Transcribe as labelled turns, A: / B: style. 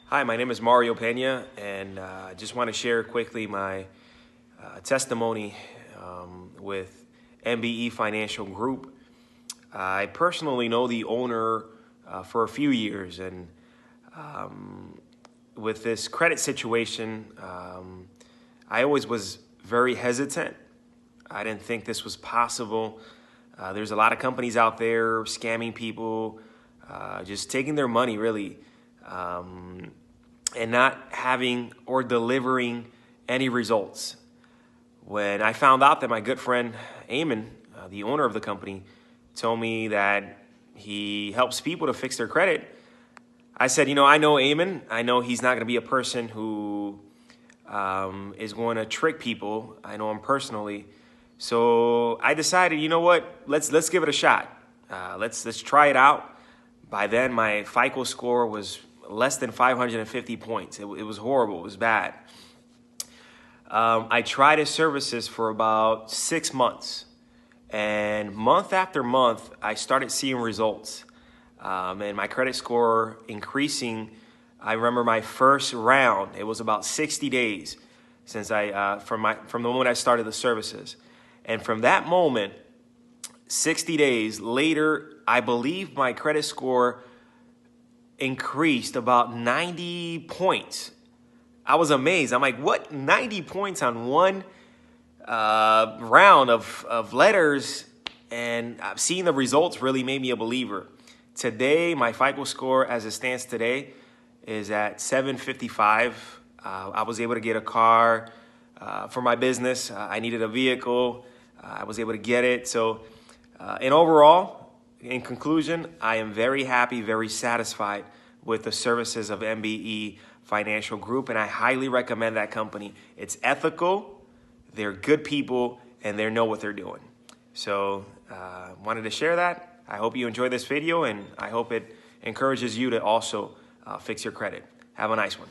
A: Hi, my name is Mario Pena, and I just want to share quickly my testimony with MBE Financial Group. I personally know the owner for a few years, and with this credit situation, I always was very hesitant. I didn't think this was possible. There's a lot of companies out there scamming people, just taking their money really, and not having or delivering any results. When I found out that my good friend Eamon, the owner of the company, told me that he helps people to fix their credit, I said, I know Eamon. I know he's not going to be a person who is going to trick people. I know him personally. So I decided, you know what? Let's give it a shot. Let's try it out. By then, my FICO score was less than 550 points. It was horrible. It was bad. I tried his services for about 6 months. And month after month, I started seeing results. And my credit score increasing. I remember my first round, it was about 60 days since from the moment I started the services. And from that moment, 60 days later, I believe my credit score increased about 90 points. I was amazed. I'm like, what? 90 points on one round of letters? And I've seen the results really made me a believer. Today, my FICO score as it stands today is at 755. I was able to get a car for my business. I needed a vehicle. I was able to get it. So, and overall, in conclusion, I am very happy, very satisfied with the services of MBE Financial Group, and I highly recommend that company. It's ethical, they're good people, and they know what they're doing. So, wanted to share that. I hope you enjoy this video, and I hope it encourages you to also fix your credit. Have a nice one.